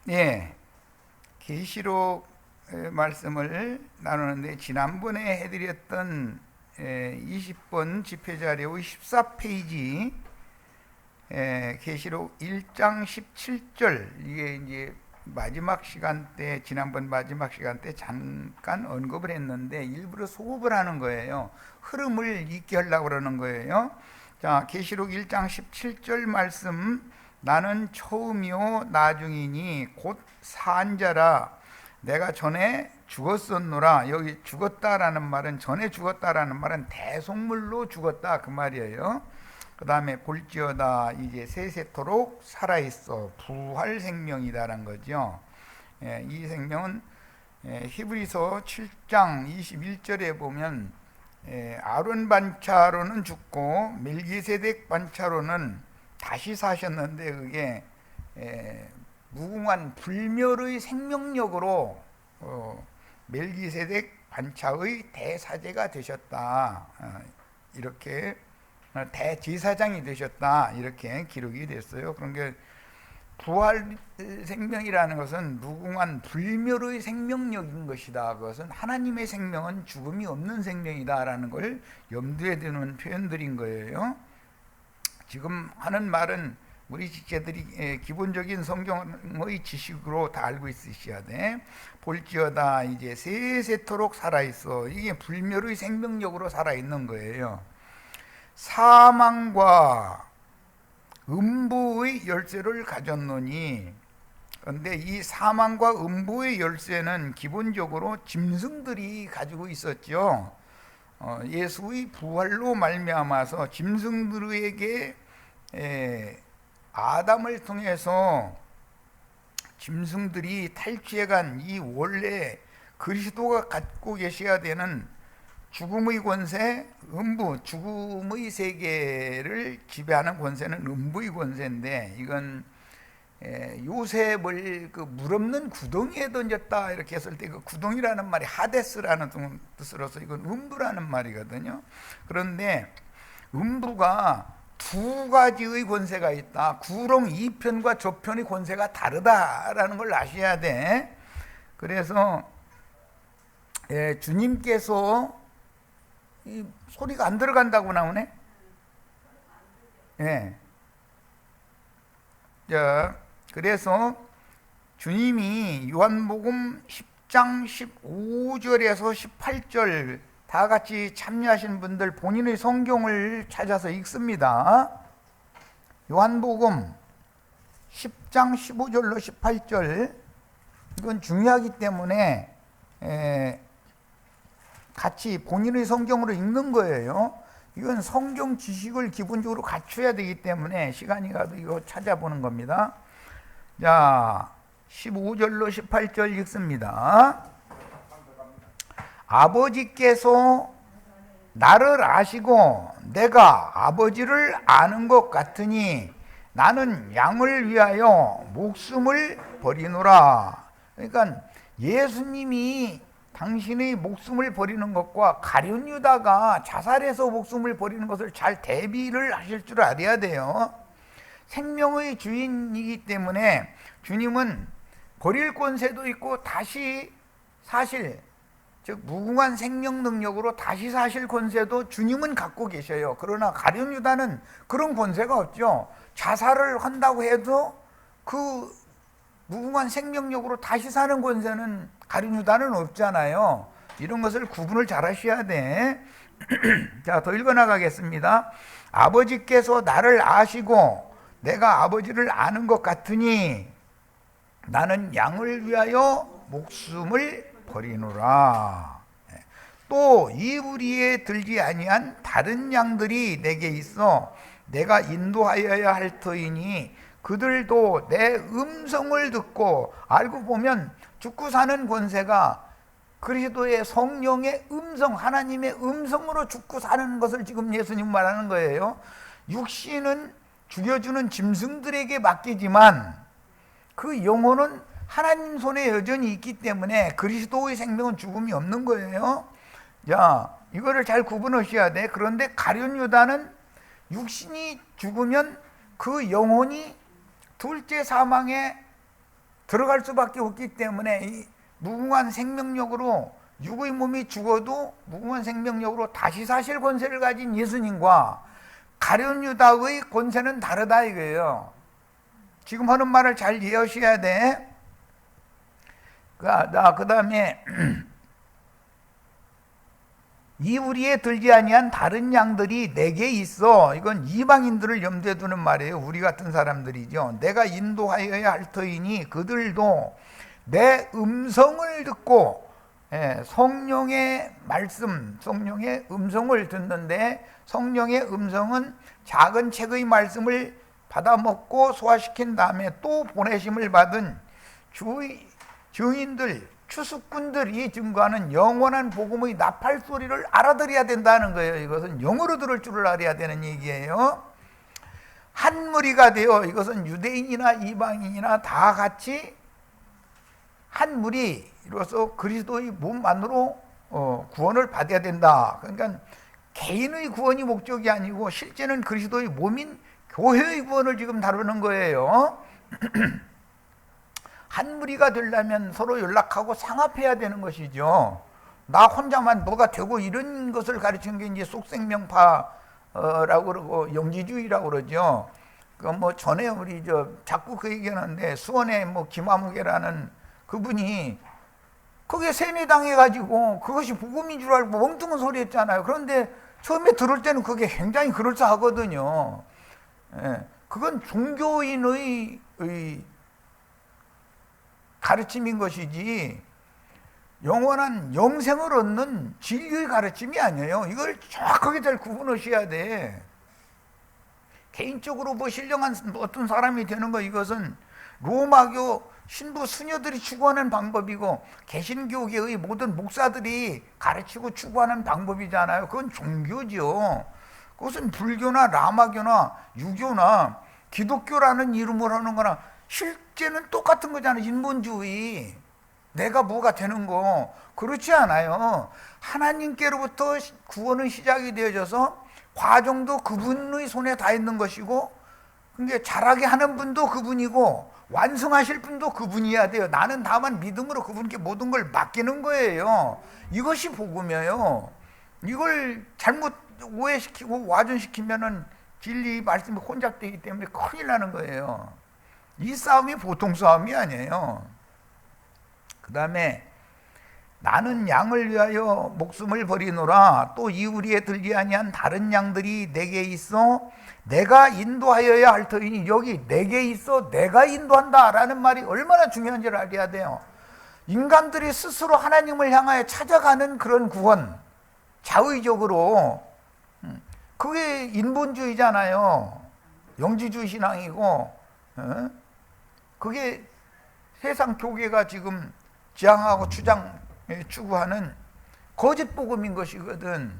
예, 계시록 말씀을 나누는데 지난번에 해드렸던 20번 집회자료 14페이지 계시록 1장 17절 이게 이제 마지막 시간 때 지난번 마지막 시간 때 잠깐 언급을 했는데 일부러 소급을 하는 거예요. 흐름을 잊게 하려고 그러는 거예요. 자, 계시록 1장 17절 말씀 나는 처음이요 나중이니 곧 사한자라 내가 전에 죽었었노라. 여기 죽었다라는 말은 전에 죽었다라는 말은 대속물로 죽었다 그 말이에요. 그 다음에 볼지어다 이제 세세토록 살아있어 부활 생명이다라는 거죠. 이 생명은 히브리서 7장 21절에 보면 아론 반차로는 죽고 멜기세덱 반차로는 다시 사셨는데 그게 무궁한 불멸의 생명력으로 멜기세덱 반차의 대사제가 되셨다. 이렇게 대제사장이 되셨다. 이렇게 기록이 됐어요. 그런 게 부활 생명이라는 것은 무궁한 불멸의 생명력인 것이다. 그것은 하나님의 생명은 죽음이 없는 생명이다라는 걸 염두에 두는 표현들인 거예요. 지금 하는 말은 우리 지체들이 기본적인 성경의 지식으로 다 알고 있으셔야 돼. 볼지어다 이제 세세토록 살아있어. 이게 불멸의 생명력으로 살아있는 거예요. 사망과 음부의 열쇠를 가졌노니, 그런데 이 사망과 음부의 열쇠는 기본적으로 짐승들이 가지고 있었죠. 예수의 부활로 말미암아서 짐승들에게 아담을 통해서 짐승들이 탈취해간 이 원래 그리스도가 갖고 계셔야 되는 죽음의 권세, 음부, 죽음의 세계를 지배하는 권세는 음부의 권세인데 이건 요셉을 그 물 없는 구덩이에 던졌다 이렇게 했을 때 그 구덩이라는 말이 하데스라는 뜻으로서 이건 음부라는 말이거든요. 그런데 음부가 두 가지의 권세가 있다. 구렁 2편과 저편의 권세가 다르다라는 걸 아셔야 돼. 그래서 주님께서 이 소리가 안 들어간다고 나오네. 예. 자, 그래서 주님이 요한복음 10장 15절에서 18절 다 같이 참여하신 분들 본인의 성경을 찾아서 읽습니다. 요한복음 10장 15절로 18절 이건 중요하기 때문에 같이 본인의 성경으로 읽는 거예요. 이건 성경 지식을 기본적으로 갖춰야 되기 때문에 시간이 가도 이거 찾아보는 겁니다. 자, 15절로 18절 읽습니다. 아버지께서 나를 아시고 내가 아버지를 아는 것 같으니 나는 양을 위하여 목숨을 버리노라. 그러니까 예수님이 당신의 목숨을 버리는 것과 가룟 유다가 자살해서 목숨을 버리는 것을 잘 대비를 하실 줄 알아야 돼요. 생명의 주인이기 때문에 주님은 버릴 권세도 있고 다시 사실 즉 무궁한 생명 능력으로 다시 사실 권세도 주님은 갖고 계셔요. 그러나 가룟 유다는 그런 권세가 없죠. 자살을 한다고 해도 그 무궁한 생명력으로 다시 사는 권세는 가룟 유다는 없잖아요. 이런 것을 구분을 잘 하셔야 돼. 자, 더 읽어나가겠습니다. 아버지께서 나를 아시고 내가 아버지를 아는 것 같으니 나는 양을 위하여 목숨을 버리노라. 또 이우리에 들지 아니한 다른 양들이 내게 있어 내가 인도하여야 할 터이니 그들도 내 음성을 듣고 알고 보면 죽고 사는 권세가 그리스도의 성령의 음성, 하나님의 음성으로 죽고 사는 것을 지금 예수님 말하는 거예요. 육신은 죽여주는 짐승들에게 맡기지만 그 영혼은 하나님 손에 여전히 있기 때문에 그리스도의 생명은 죽음이 없는 거예요. 자, 이거를 잘 구분하셔야 돼. 그런데 가룟 유다는 육신이 죽으면 그 영혼이 둘째 사망에 들어갈 수밖에 없기 때문에 이 무궁한 생명력으로 육의 몸이 죽어도 무궁한 생명력으로 다시 사실 권세를 가진 예수님과 가룟 유다의 권세는 다르다 이거예요. 지금 하는 말을 잘 이해하셔야 돼. 그 다음에 이 우리에 들지 아니한 다른 양들이 내게 있어. 이건 이방인들을 염두에 두는 말이에요. 우리 같은 사람들이죠. 내가 인도하여야 할 터이니 그들도 내 음성을 듣고, 성령의 말씀, 성령의 음성을 듣는데, 성령의 음성은 작은 책의 말씀을 받아먹고 소화시킨 다음에 또 보내심을 받은 증인들, 추수꾼들이 증거하는 영원한 복음의 나팔 소리를 알아들어야 된다는 거예요. 이것은 영어로 들을 줄을 알아야 되는 얘기예요. 한 무리가 되어, 이것은 유대인이나 이방인이나 다 같이 한 무리로서 그리스도의 몸만으로 구원을 받아야 된다. 그러니까 개인의 구원이 목적이 아니고 실제는 그리스도의 몸인 교회의 구원을 지금 다루는 거예요. 한 무리가 되려면 서로 연락하고 상합해야 되는 것이죠. 나 혼자만 뭐가 되고 이런 것을 가르치는 게 이제 속생명파라고 그러고 영지주의라고 그러죠. 그 뭐 전에 우리 자꾸 그 얘기하는데 수원에 뭐 김아무개라는 그분이 그게 세뇌당해 가지고 그것이 복음인 줄 알고 엉뚱한 소리 했잖아요. 그런데 처음에 들을 때는 그게 굉장히 그럴싸하거든요. 그건 종교인의 가르침인 것이지 영원한 영생을 얻는 진리의 가르침이 아니에요. 이걸 정확하게 잘 구분하셔야 돼. 개인적으로 뭐 신령한 어떤 사람이 되는 거, 이것은 로마교 신부 수녀들이 추구하는 방법이고 개신교계의 모든 목사들이 가르치고 추구하는 방법이잖아요. 그건 종교죠. 그것은 불교나 라마교나 유교나 기독교라는 이름을 하는 거나 실제는 똑같은 거잖아요. 인본주의. 내가 뭐가 되는 거. 그렇지 않아요. 하나님께로부터 구원은 시작이 되어져서 과정도 그분의 손에 다 있는 것이고, 그게 잘하게 하는 분도 그분이고 완성하실 분도 그분이어야 돼요. 나는 다만 믿음으로 그분께 모든 걸 맡기는 거예요. 이것이 복음이에요. 이걸 잘못 오해시키고 와전시키면은 진리 말씀이 혼잡되기 때문에 큰일 나는 거예요. 이 싸움이 보통 싸움이 아니에요. 그 다음에 나는 양을 위하여 목숨을 버리노라. 또 이 우리에 들지 아니한 다른 양들이 내게 있어 내가 인도하여야 할 터이니, 여기 내게 있어 내가 인도한다 라는 말이 얼마나 중요한지를 알아야 돼요. 인간들이 스스로 하나님을 향하여 찾아가는 그런 구원, 자의적으로, 그게 인본주의잖아요. 영지주의 신앙이고, 그게 세상 교계가 지금 지향하고 추구하는 거짓 복음인 것이거든.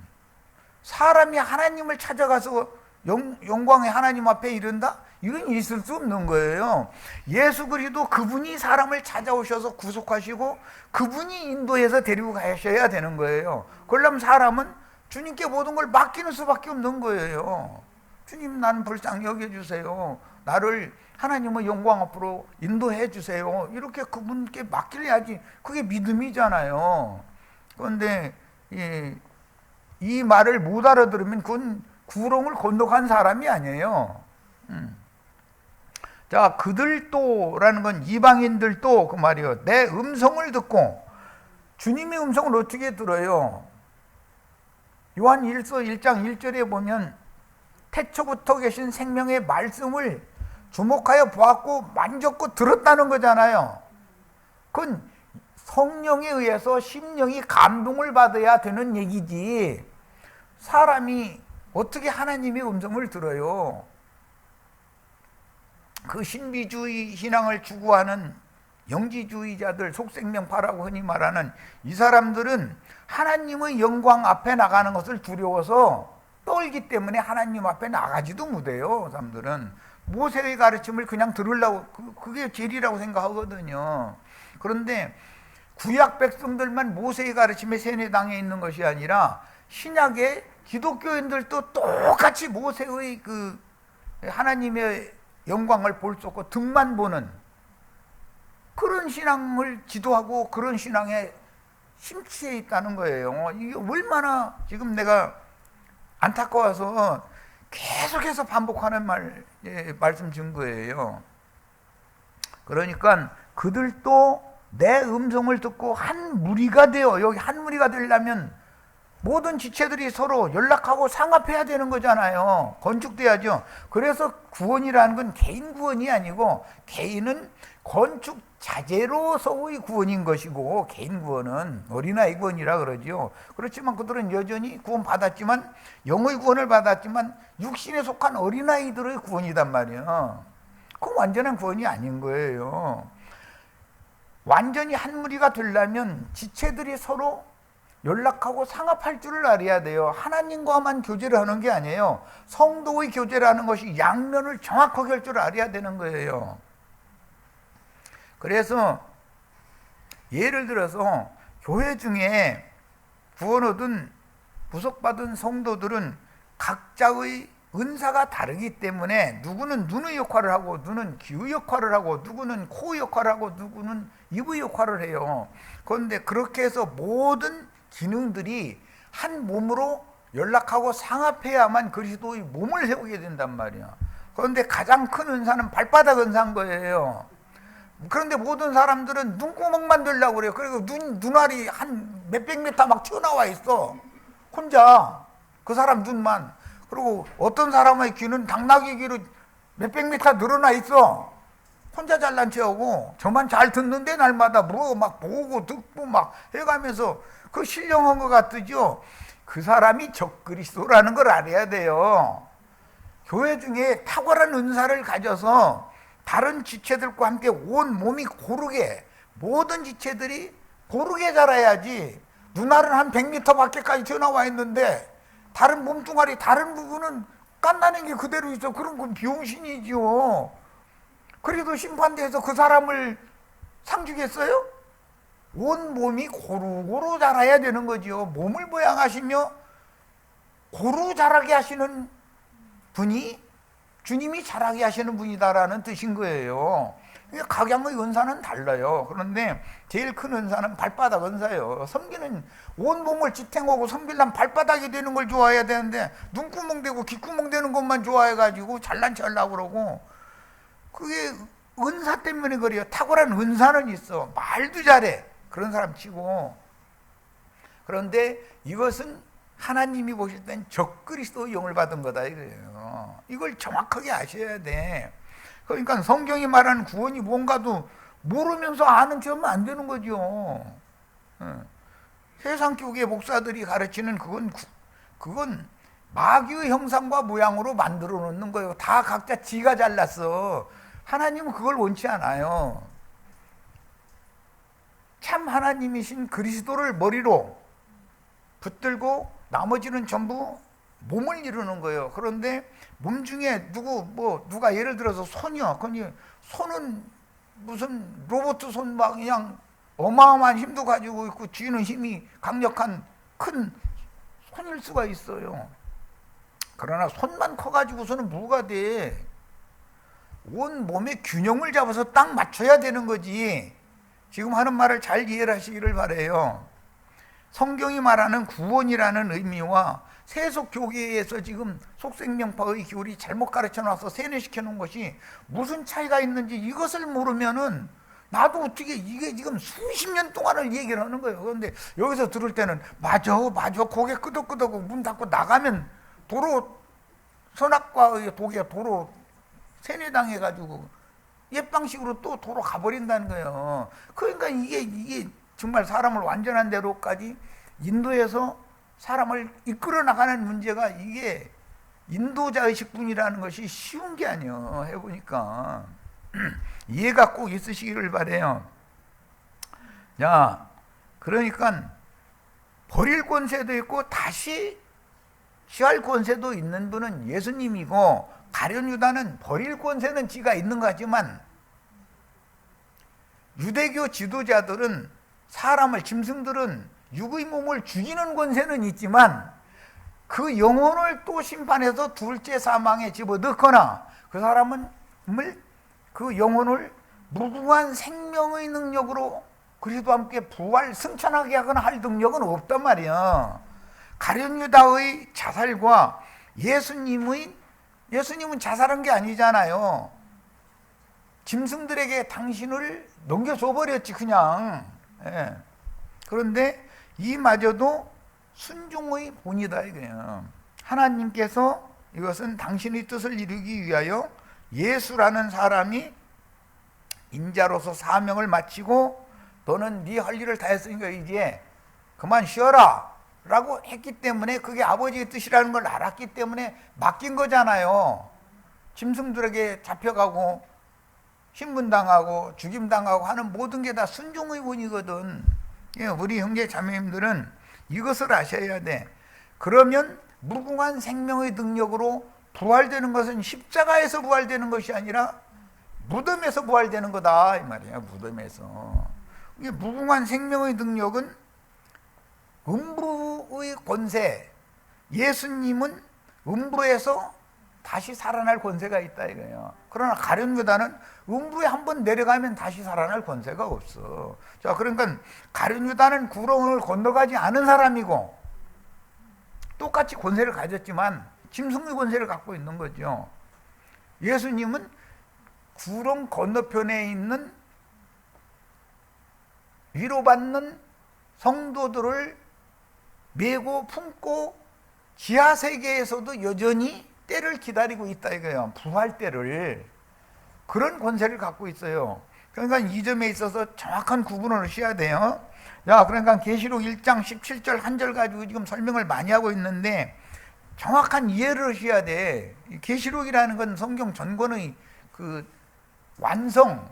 사람이 하나님을 찾아가서 영광의 하나님 앞에 이른다? 이건 있을 수 없는 거예요. 예수 그리스도 그분이 사람을 찾아오셔서 구속하시고 그분이 인도해서 데리고 가셔야 되는 거예요. 그러려면 사람은 주님께 모든 걸 맡기는 수밖에 없는 거예요. 주님, 나는 불쌍히 여겨주세요. 나를 하나님의 영광 앞으로 인도해 주세요. 이렇게 그분께 맡겨야지. 그게 믿음이잖아요. 그런데 이 말을 못 알아들으면 그건 구렁을 건너간 사람이 아니에요. 자, 그들도라는 건 이방인들도 그 말이요. 내 음성을 듣고, 주님의 음성을 어떻게 들어요? 요한 1서 1장 1절에 보면 태초부터 계신 생명의 말씀을 주목하여 보았고 만졌고 들었다는 거잖아요. 그건 성령에 의해서 심령이 감동을 받아야 되는 얘기지, 사람이 어떻게 하나님의 음성을 들어요? 그 신비주의 신앙을 추구하는 영지주의자들, 속생명파라고 흔히 말하는 이 사람들은 하나님의 영광 앞에 나가는 것을 두려워서 떨기 때문에 하나님 앞에 나가지도 못해요. 사람들은 모세의 가르침을 그냥 들으려고, 그게 진리라고 생각하거든요. 그런데 구약 백성들만 모세의 가르침에 세뇌당해 있는 것이 아니라 신약의 기독교인들도 똑같이 모세의 그 하나님의 영광을 볼 수 없고 등만 보는 신앙을 지도하고 그런 신앙에 심취해 있다는 거예요. 이게 얼마나 지금 내가 안타까워서 계속해서 반복하는 말씀 준 거예요. 그러니까 그들도 내 음성을 듣고 한 무리가 되어, 여기 한 무리가 되려면 모든 지체들이 서로 연락하고 상합해야 되는 거잖아요. 건축돼야죠. 그래서 구원이라는 건 개인 구원이 아니고, 개인은 건축 자재로서의 구원인 것이고, 개인 구원은 어린아이 구원이라 그러죠. 그렇지만 그들은 여전히 구원 받았지만, 영의 구원을 받았지만 육신에 속한 어린아이들의 구원이단 말이에요. 그건 완전한 구원이 아닌 거예요. 완전히 한 무리가 되려면 지체들이 서로 연락하고 상합할 줄을 알아야 돼요. 하나님과만 교제를 하는 게 아니에요. 성도의 교제라는 것이 양면을 정확하게 할 줄 알아야 되는 거예요. 그래서 예를 들어서 교회 중에 구원 얻은 구속받은 성도들은 각자의 은사가 다르기 때문에 누구는 눈의 역할을 하고, 누구는 귀의 역할을 하고, 누구는 코의 역할을 하고, 누구는 입의 역할을 해요. 그런데 그렇게 해서 모든 기능들이 한 몸으로 연락하고 상합해야만 그리스도의 몸을 세우게 된단 말이야. 그런데 가장 큰 은사는 발바닥 은사인 거예요. 그런데 모든 사람들은 눈구멍만 되려고 그래요. 그리고 눈알이 한 몇백 미터 막 튀어나와 있어. 혼자. 그 사람 눈만. 그리고 어떤 사람의 귀는 당나귀 귀로 몇백 미터 늘어나 있어. 혼자 잘난 체하고 저만 잘 듣는데 날마다 뭐 막 보고 듣고 막 해가면서 그 신령한 것 같으죠. 그 사람이 적그리스도라는 걸 알아야 돼요. 교회 중에 탁월한 은사를 가져서 다른 지체들과 함께 온 몸이 고르게, 모든 지체들이 고르게 자라야지. 눈알은 한 100m 밖에까지 튀어나와 있는데 다른 몸뚱아리 다른 부분은 깐나는 게 그대로 있어. 그런 건 비용신이죠. 그래도 심판대에서 그 사람을 상 주겠어요? 온 몸이 고루고루 자라야 되는 거죠. 몸을 모양하시며 고루 자라게 하시는 분이 주님이 자라게 하시는 분이다라는 뜻인 거예요. 각양의 은사는 달라요. 그런데 제일 큰 은사는 발바닥 은사예요. 섬기는, 온 몸을 지탱하고 섬기려면 발바닥이 되는 걸 좋아해야 되는데 눈구멍 되고 귓구멍 되는 것만 좋아해가지고 잘난 체 하려고 그러고, 그게 은사 때문에 그래요. 탁월한 은사는 있어. 말도 잘해. 그런 사람 치고. 그런데 이것은 하나님이 보실 땐 적그리스도의 영을 받은 거다 이거예요. 이걸 정확하게 아셔야 돼. 그러니까 성경이 말하는 구원이 뭔가도 모르면서 아는 척 하면 안 되는 거죠. 세상 교계 목사들이 가르치는 그건 마귀의 형상과 모양으로 만들어 놓는 거예요. 다 각자 지가 잘났어. 하나님은 그걸 원치 않아요. 참 하나님이신 그리스도를 머리로 붙들고 나머지는 전부 몸을 이루는 거예요. 그런데 몸 중에 누가 예를 들어서 손이요. 손은 무슨 로봇 손 막 그냥 어마어마한 힘도 가지고 있고 쥐는 힘이 강력한 큰 손일 수가 있어요. 그러나 손만 커가지고서는 뭐가 돼? 온 몸의 균형을 잡아서 딱 맞춰야 되는 거지. 지금 하는 말을 잘 이해를 하시기를 바라요. 성경이 말하는 구원이라는 의미와 세속 교계에서 지금 속생명파의 교리 잘못 가르쳐 놔서 세뇌시켜 놓은 것이 무슨 차이가 있는지 이것을 모르면은 나도 어떻게, 이게 지금 수십 년 동안을 얘기를 하는 거예요. 그런데 여기서 들을 때는 맞아 고개 끄덕끄덕 문 닫고 나가면 도로 선악과의 독에 도로 세뇌당해가지고 옛 방식으로 또 도로 가버린다는 거예요. 그러니까 이게 정말 사람을 완전한 대로까지 인도에서 사람을 이끌어 나가는 문제가, 이게 인도자의식뿐이라는 것이 쉬운 게 아니에요. 해보니까 이해가 꼭 있으시기를 바라요. 자, 그러니까 버릴 권세도 있고 다시 취할 권세도 있는 분은 예수님이고, 가룟 유다는 버릴 권세는 지가 있는 것 같지만 유대교 지도자들은 사람을, 짐승들은 육의 몸을 죽이는 권세는 있지만 그 영혼을 또 심판해서 둘째 사망에 집어넣거나 그 사람을, 그 영혼을 무궁한 생명의 능력으로 그리스도와 함께 부활 승천하게 하거나 할 능력은 없단 말이야. 가룟 유다의 자살과 예수님은 자살한 게 아니잖아요. 짐승들에게 당신을 넘겨줘 버렸지 그냥. 예. 그런데 이마저도 순종의 본이다 이거예요. 하나님께서 이것은 당신의 뜻을 이루기 위하여 예수라는 사람이 인자로서 사명을 마치고 너는 네 할 일을 다 했으니까 이제 그만 쉬어라 라고 했기 때문에, 그게 아버지의 뜻이라는 걸 알았기 때문에 맡긴 거잖아요. 짐승들에게 잡혀가고 신문당하고 죽임당하고 하는 모든 게 다 순종의 본이거든. 우리 형제 자매님들은 이것을 아셔야 돼. 그러면 무궁한 생명의 능력으로 부활되는 것은 십자가에서 부활되는 것이 아니라 무덤에서 부활되는 거다 이 말이야. 무덤에서. 이게 무궁한 생명의 능력은 음부의 권세, 예수님은 음부에서 다시 살아날 권세가 있다 이거예요. 그러나 가룟 유다는 음부에 한번 내려가면 다시 살아날 권세가 없어. 자, 그러니까 가룟 유다는 구렁을 건너가지 않은 사람이고 똑같이 권세를 가졌지만 짐승의 권세를 갖고 있는 거죠. 예수님은 구렁 건너편에 있는 위로받는 성도들을 메고 품고 지하세계에서도 여전히 때를 기다리고 있다 이거예요. 부활 때를. 그런 권세를 갖고 있어요. 그러니까 이 점에 있어서 정확한 구분을 하셔야 돼요. 자, 그러니까 계시록 1장 17절 한 절 가지고 지금 설명을 많이 하고 있는데 정확한 이해를 하셔야 돼. 계시록이라는 건 성경 전권의 그 완성을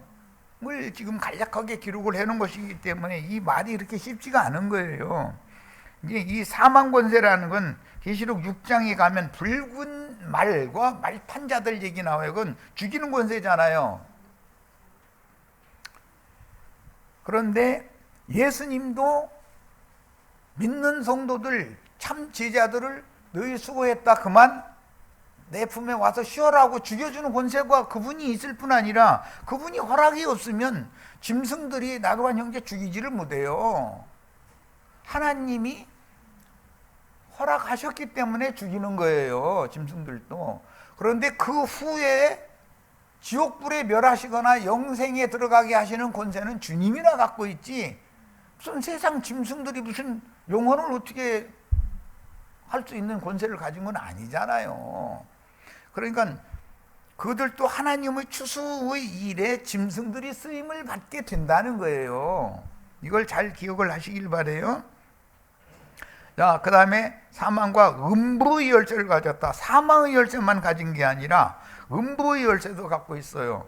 지금 간략하게 기록을 해놓은 것이기 때문에 이 말이 이렇게 쉽지가 않은 거예요. 이제 이 사망 권세라는 건 계시록 6장에 가면 붉은 말과 말 탄 자들 얘기 나와요. 그건 죽이는 권세잖아요. 그런데 예수님도 믿는 성도들, 참 제자들을 너희 수고했다 그만 내 품에 와서 쉬어라고 죽여주는 권세가 그분이 있을 뿐 아니라 그분이 허락이 없으면 짐승들이 나도한 형제 죽이지를 못해요. 하나님이 허락하셨기 때문에 죽이는 거예요, 짐승들도. 그런데 그 후에 지옥불에 멸하시거나 영생에 들어가게 하시는 권세는 주님이나 갖고 있지, 무슨 세상 짐승들이 무슨 영혼을 어떻게 할 수 있는 권세를 가진 건 아니잖아요. 그러니까 그들도 하나님의 추수의 일에 짐승들이 쓰임을 받게 된다는 거예요. 이걸 잘 기억을 하시길 바라요. 자, 그 다음에 사망과 음부의 열쇠를 가졌다. 사망의 열쇠만 가진 게 아니라 음부의 열쇠도 갖고 있어요.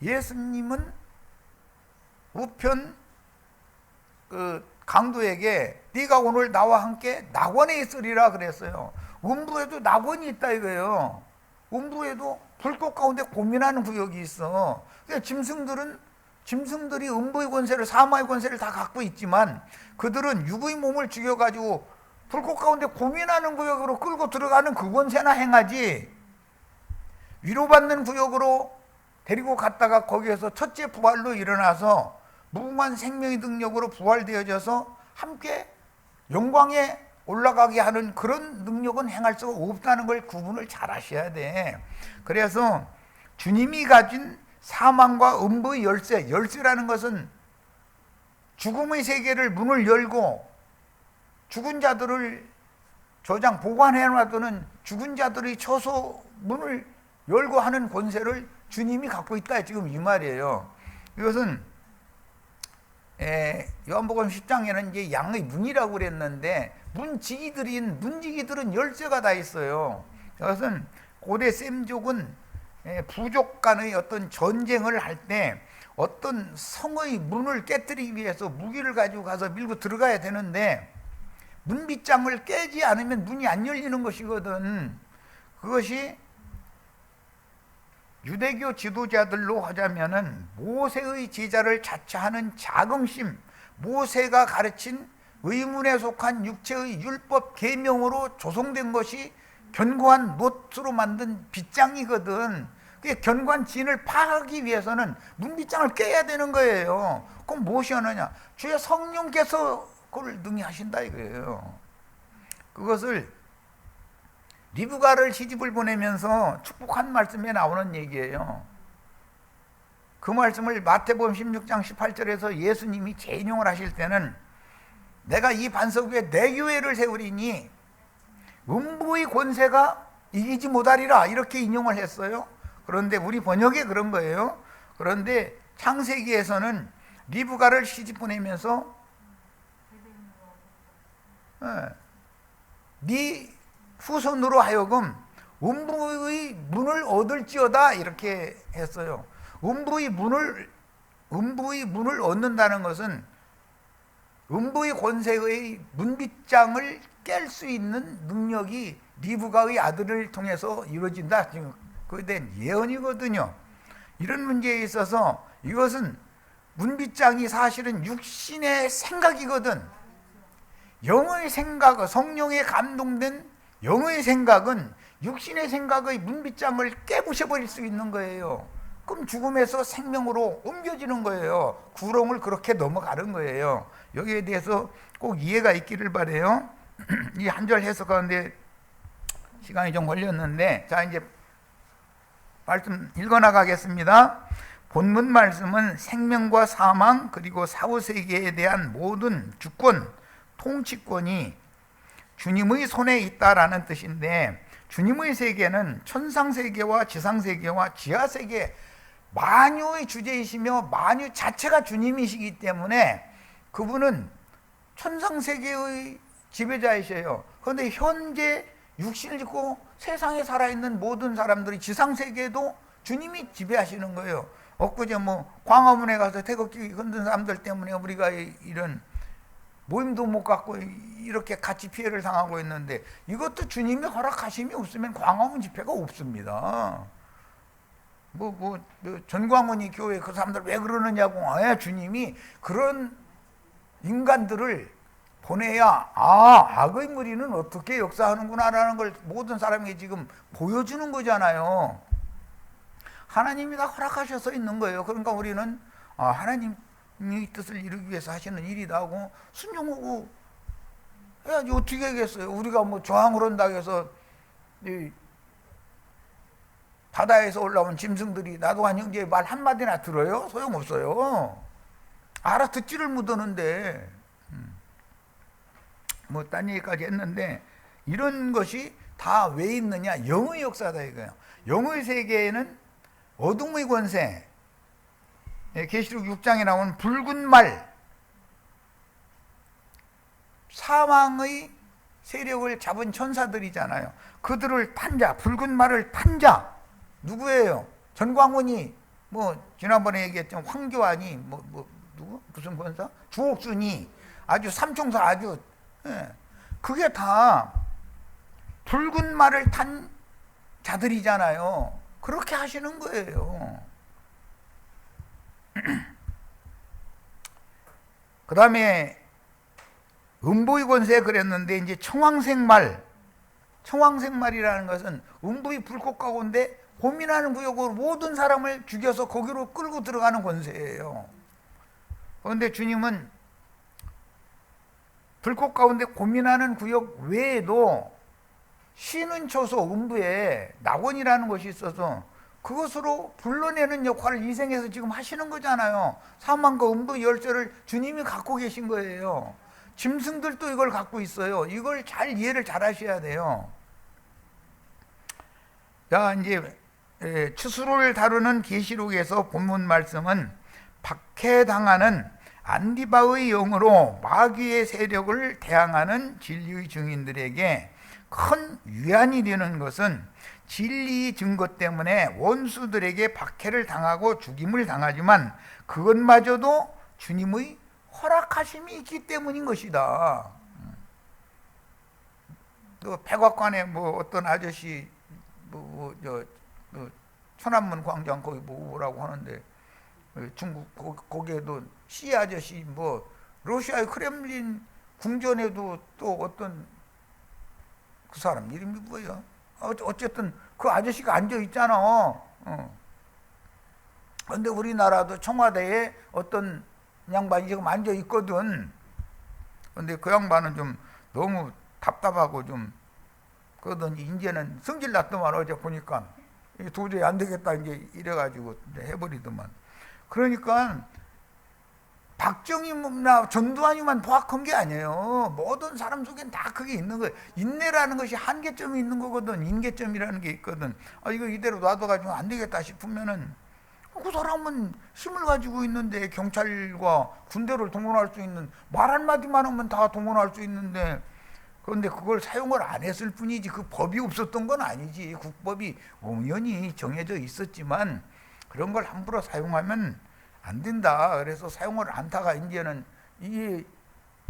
예수님은 우편 그 강도에게 네가 오늘 나와 함께 낙원에 있으리라 그랬어요. 음부에도 낙원이 있다 이거예요. 음부에도 불꽃 가운데 고민하는 구역이 있어. 그러니까 짐승들이 음부의 권세를, 사망의 권세를 다 갖고 있지만 그들은 육의 몸을 죽여가지고 불꽃 가운데 고민하는 구역으로 끌고 들어가는 그 권세나 행하지, 위로받는 구역으로 데리고 갔다가 거기에서 첫째 부활로 일어나서 무궁한 생명의 능력으로 부활되어져서 함께 영광에 올라가게 하는 그런 능력은 행할 수가 없다는 걸 구분을 잘 하셔야 돼. 그래서 주님이 가진 사망과 음부의 열쇠라는 것은 죽음의 세계를 문을 열고 죽은 자들을 저장 보관해 놔두는 죽은 자들의 처소 문을 열고 하는 권세를 주님이 갖고 있다 지금 이 말이에요. 이것은 요한복음 10장에는 이제 양의 문이라고 그랬는데 문지기들은 열쇠가 다 있어요. 이것은 고대 셈족은 부족 간의 어떤 전쟁을 할 때 어떤 성의 문을 깨뜨리기 위해서 무기를 가지고 가서 밀고 들어가야 되는데 문빗장을 깨지 않으면 문이 안 열리는 것이거든. 그것이 유대교 지도자들로 하자면은 모세의 제자를 자처하는 자긍심, 모세가 가르친 의문에 속한 육체의 율법 계명으로 조성된 것이 견고한 못으로 만든 빗장이거든. 그 견관진을 파하기 위해서는 문빗장을 깨야 되는 거예요. 그럼 무엇이 하느냐? 주의 성령께서 그걸 능히 하신다 이거예요. 그것을 리브가를 시집을 보내면서 축복한 말씀에 나오는 얘기예요. 그 말씀을 마태복음 16장 18절에서 예수님이 재인용을 하실 때는 내가 이 반석 위에 내 교회를 세우리니 음부의 권세가 이기지 못하리라 이렇게 인용을 했어요. 그런데 우리 번역에 그런 거예요. 그런데 창세기에서는 리브가를 시집 보내면서 네 후손으로 하여금 음부의 문을 얻을지어다 이렇게 했어요. 음부의 문을 얻는다는 것은 음부의 권세의 문빗장을 깰 수 있는 능력이 리브가의 아들을 통해서 이루어진다. 그에 대한 예언이거든요. 이런 문제에 있어서 이것은 문빗장이 사실은 육신의 생각이거든. 영의 생각, 성령에 감동된 영의 생각은 육신의 생각의 문빗장을 깨부셔버릴 수 있는 거예요. 그럼 죽음에서 생명으로 옮겨지는 거예요. 구렁을 그렇게 넘어가는 거예요. 여기에 대해서 꼭 이해가 있기를 바라요. 이 한 절 해석하는데 시간이 좀 걸렸는데, 자 이제 말씀 읽어나가겠습니다. 본문 말씀은 생명과 사망 그리고 사후세계에 대한 모든 주권, 통치권이 주님의 손에 있다라는 뜻인데, 주님의 세계는 천상세계와 지상세계와 지하세계 만유의 주제이시며 만유 자체가 주님이시기 때문에 그분은 천상세계의 지배자이셔요. 그런데 현재 육신을 짓고 세상에 살아있는 모든 사람들이 지상세계도 주님이 지배하시는 거예요. 엊그제 광화문에 가서 태극기 흔든 사람들 때문에 우리가 이런 모임도 못 갖고 이렇게 같이 피해를 당하고 있는데, 이것도 주님이 허락하심이 없으면 광화문 집회가 없습니다. 전광훈이 교회 그 사람들 왜 그러느냐고, 주님이 그런 인간들을 보내야 악의 무리는 어떻게 역사하는구나라는 걸 모든 사람에게 지금 보여주는 거잖아요. 하나님이 다 허락하셔서 있는 거예요. 그러니까 우리는 하나님이 뜻을 이루기 위해서 하시는 일이다 하고 순종하고 해야지. 어떻게 하겠어요? 우리가 저항을 한다고 해서 이 바다에서 올라온 짐승들이 나도한 형제의 말 한마디나 들어요? 소용없어요. 알아듣지를 못하는데. 딴 얘기까지 했는데, 이런 것이 다 왜 있느냐? 영의 역사다 이거예요. 영의 세계에는 어둠의 권세, 계시록 6장에 나오는 붉은 말, 사망의 세력을 잡은 천사들이잖아요. 그들을 탄 자, 붉은 말을 탄 자 누구예요? 전광훈이 지난번에 얘기했던 황교안이 누구? 무슨 권사? 주옥순이 아주 삼총사 아주 그게 다 붉은 말을 탄 자들이잖아요. 그렇게 하시는 거예요. 그 다음에 음부의 권세 그랬는데, 이제 청황색말이라는 것은 음부의 불꽃 가운데 고민하는 구역으로 모든 사람을 죽여서 거기로 끌고 들어가는 권세예요. 그런데 주님은 불꽃 가운데 고민하는 구역 외에도 쉬는 초소 음부에 낙원이라는 것이 있어서 그것으로 불러내는 역할을 이 생에서 지금 하시는 거잖아요. 사망과 음부 열쇠를 주님이 갖고 계신 거예요. 짐승들도 이걸 갖고 있어요. 이걸 잘 이해를 잘 하셔야 돼요. 자, 이제 추수를 다루는 계시록에서 본문 말씀은 박해당하는 안디바의 영으로 마귀의 세력을 대항하는 진리의 증인들에게 큰 위안이 되는 것은 진리의 증거 때문에 원수들에게 박해를 당하고 죽임을 당하지만 그것마저도 주님의 허락하심이 있기 때문인 것이다. 또 백악관에 어떤 아저씨 천안문 광장 거기 뭐라고 하는데, 중국 거기에도 시 아저씨 러시아의 크렘린 궁전에도 또 어떤 그 사람 이름이 뭐예요? 어쨌든 그 아저씨가 앉아 있잖아. 근데 우리나라도 청와대에 어떤 양반이 지금 앉아 있거든. 근데 그 양반은 좀 너무 답답하고 좀 그러더니 이제는 성질 났더만. 어제 보니까 도저히 안 되겠다 이제 이래가지고 해버리더만. 그러니까 박정희나 전두환이만 포악한 게 아니에요. 모든 사람 속엔 다 그게 있는 거예요. 인내라는 것이 한계점이 있는 거거든. 인계점이라는 게 있거든. 이거 이대로 놔둬가지고 안 되겠다 싶으면은 그 사람은 힘을 가지고 있는데, 경찰과 군대를 동원할 수 있는, 말 한마디만 하면 다 동원할 수 있는데, 그런데 그걸 사용을 안 했을 뿐이지 그 법이 없었던 건 아니지. 국법이 엄연히 정해져 있었지만 그런 걸 함부로 사용하면 안 된다. 그래서 사용을 않다가 이제는 이게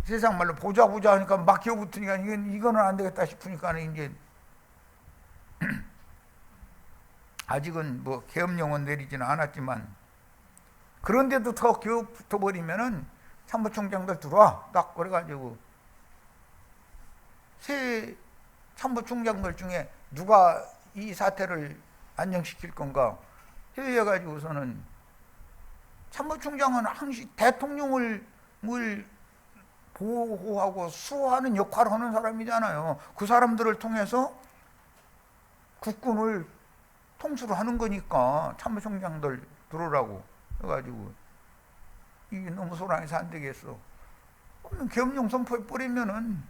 세상 말로 보자 하니까 막 기어붙으니까 이거는 안 되겠다 싶으니까 이제 아직은 뭐 계엄령은 내리지는 않았지만, 그런데도 더 기어붙어 버리면은 참모총장들 들어와 딱 그래가지고 새 참모총장들 중에 누가 이 사태를 안정시킬 건가 해가지고서는, 참모총장은 항시 대통령을 보호하고 수호하는 역할을 하는 사람이잖아요. 그 사람들을 통해서 국군을 통수를 하는 거니까 참모총장들 들어오라고 해가지고 이게 너무 소란해서 안 되겠어. 계엄령 선포해 버리면은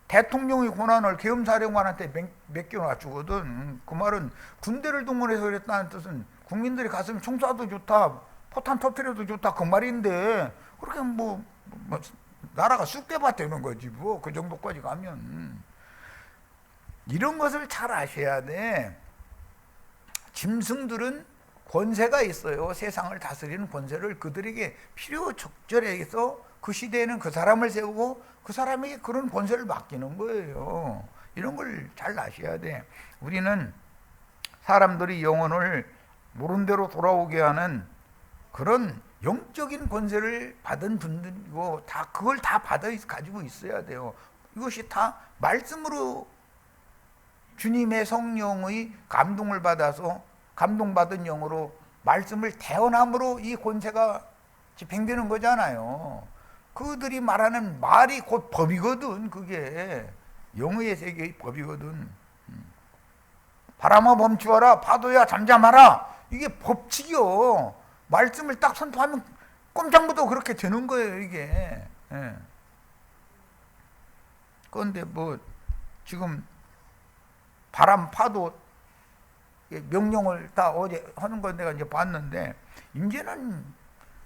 대통령의 권한을 계엄사령관한테 맡겨놔 주거든. 그 말은 군대를 동원해서 그랬다는 뜻은 국민들이 갔으면 총 쏴도 좋다, 포탄 터뜨려도 좋다 그 말인데, 그렇게 뭐 나라가 쑥대밭 되는 거지 뭐. 그 정도까지 가면 이런 것을 잘 아셔야 돼. 짐승들은 권세가 있어요. 세상을 다스리는 권세를 그들에게 필요 적절해 서 그 시대에는 그 사람을 세우고 그 사람에게 그런 권세를 맡기는 거예요. 이런 걸 잘 아셔야 돼. 우리는 사람들이 영혼을 모른 대로 돌아오게 하는 그런 영적인 권세를 받은 분들이고, 다 그걸 다 가지고 있어야 돼요. 이것이 다 말씀으로 주님의 성령의 감동을 받아서 감동받은 영으로 말씀을 대언함으로 이 권세가 집행되는 거잖아요. 그들이 말하는 말이 곧 법이거든. 그게 영의 세계의 법이거든. 바람아 멈추어라, 파도야 잠잠하라, 이게 법칙이요. 말씀을 딱 선포하면 꼼짝못하고 그렇게 되는 거예요 이게. 그런데 뭐 지금 바람 파도 명령을 다 어제 하는 걸 내가 이제 봤는데, 이제는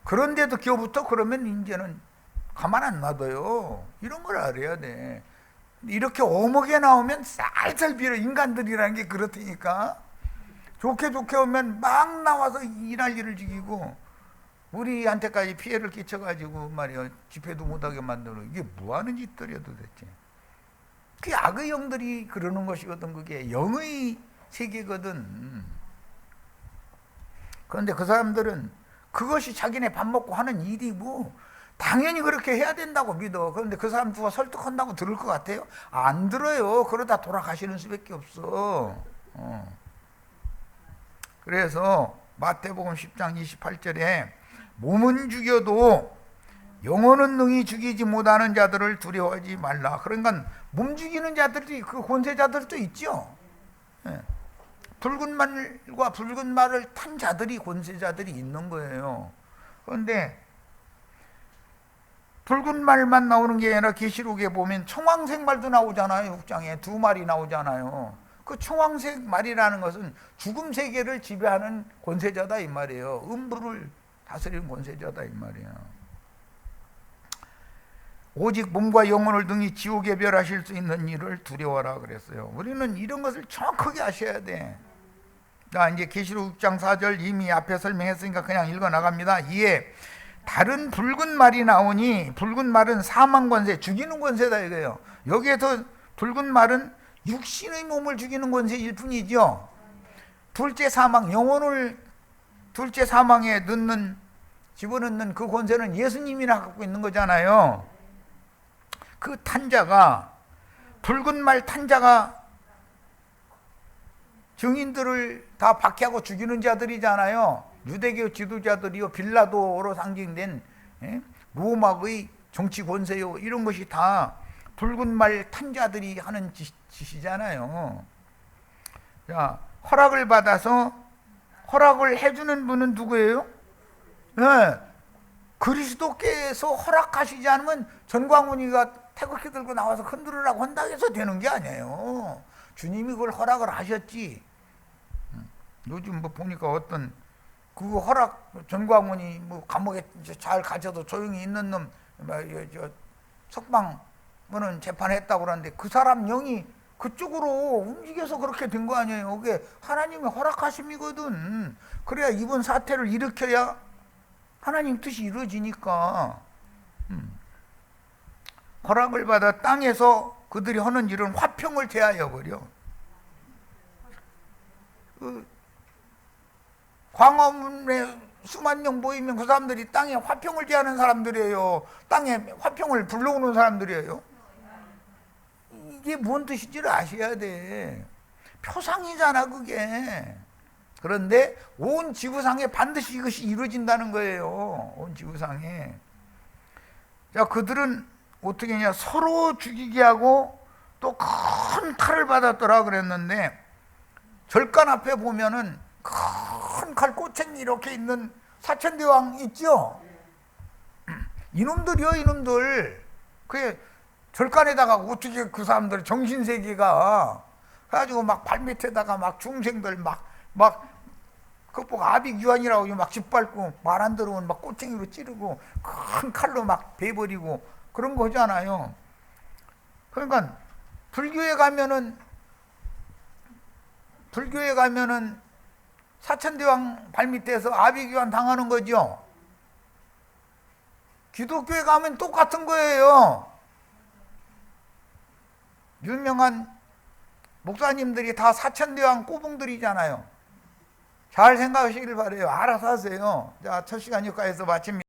그런데도 기어부터 그러면 이제는 가만 안 놔둬요. 이런 걸 알아야 돼. 이렇게 오목에 나오면 쌀쌀 빌어. 인간들이라는 게 그렇다니까. 좋게 오면 막 나와서 이 난리를 지기고 우리한테까지 피해를 끼쳐가지고 말이야 집회도 못하게 만들어. 이게 뭐하는 짓들이야 도대체. 그 악의 영들이 그러는 것이거든. 그게 영의 세계거든. 그런데 그 사람들은 그것이 자기네 밥 먹고 하는 일이고 당연히 그렇게 해야 된다고 믿어. 그런데 그 사람 누가 설득한다고 들을 것 같아요? 안 들어요. 그러다 돌아가시는 수밖에 없어. 그래서 마태복음 10장 28절에 몸은 죽여도 영혼은 능히 죽이지 못하는 자들을 두려워하지 말라. 그러니까 몸 죽이는 자들이 그 권세자들도 있죠. 붉은 말과 붉은 말을 탄 자들이 권세자들이 있는 거예요. 그런데 붉은 말만 나오는 게 아니라 계시록에 보면 청황색 말도 나오잖아요. 6장에 2마리 나오잖아요. 그 청황색 말이라는 것은 죽음 세계를 지배하는 권세자다 이 말이에요. 음부를 다스리는 권세자다 이 말이에요. 오직 몸과 영혼을 등이 지옥에 멸하실 수 있는 일을 두려워라 그랬어요. 우리는 이런 것을 정확하게 아셔야 돼. 자, 이제 계시록 6장 4절 이미 앞에 설명했으니까 그냥 읽어 나갑니다. 이에 다른 붉은 말이 나오니, 붉은 말은 사망 권세, 죽이는 권세다 이거예요. 여기에서 붉은 말은 육신의 몸을 죽이는 권세일 뿐이죠. 둘째 사망, 영혼을 둘째 사망에 집어넣는 그 권세는 예수님이나 갖고 있는 거잖아요. 그 탄자가, 붉은 말 탄자가 증인들을 다 박해하고 죽이는 자들이잖아요. 유대교 지도자들이요, 빌라도로 상징된 로마의 정치 권세요, 이런 것이 다 붉은 말 탄자들이 하는 짓이잖아요. 자, 허락을 받아서 허락을 해주는 분은 누구예요? 네, 그리스도께서 허락하시지 않으면 전광훈이가 태극기 들고 나와서 흔들으라고 한다고 해서 되는 게 아니에요. 주님이 그걸 허락을 하셨지. 요즘 뭐 보니까 어떤 그 허락, 전광훈이 뭐 감옥에 잘 갇혀도 조용히 있는 놈, 석방은 재판했다고 그러는데 그 사람 영이 그쪽으로 움직여서 그렇게 된 거 아니에요. 그게 하나님의 허락하심이거든. 그래야 이번 사태를 일으켜야 하나님 뜻이 이루어지니까. 허락을 받아 땅에서 그들이 하는 일은 화평을 제하여 버려. 광화문에 수만 명 모이면 그 사람들이 땅에 화평을 제하는 사람들이에요. 땅에 화평을 불러오는 사람들이에요. 이게 뭔 뜻인지를 아셔야 돼. 표상이잖아, 그게. 그런데 온 지구상에 반드시 이것이 이루어진다는 거예요. 온 지구상에. 자, 그들은 어떻게 했냐? 서로 죽이게 하고 또 큰 칼을 받았더라 그랬는데, 절간 앞에 보면은 큰 칼 꼬챙이 이렇게 있는 사천대왕 있죠? 이놈들이요, 이놈들. 그게 절간에다가 어떻게 그 사람들 정신세계가 그래가지고 막 발밑에다가 막 중생들 그거 아비규환이라고 막 짓밟고 말 안 들으면 막 꼬챙이로 찌르고 큰 칼로 막 베버리고 그런 거잖아요. 그러니까 불교에 가면은 사천대왕 발밑에서 아비규환 당하는 거죠. 기독교에 가면 똑같은 거예요. 유명한 목사님들이 다 사천대왕 꼬붕들이잖아요. 잘 생각하시길 바래요. 알아서 하세요. 자, 첫 시간 여기까지서 마칩니다.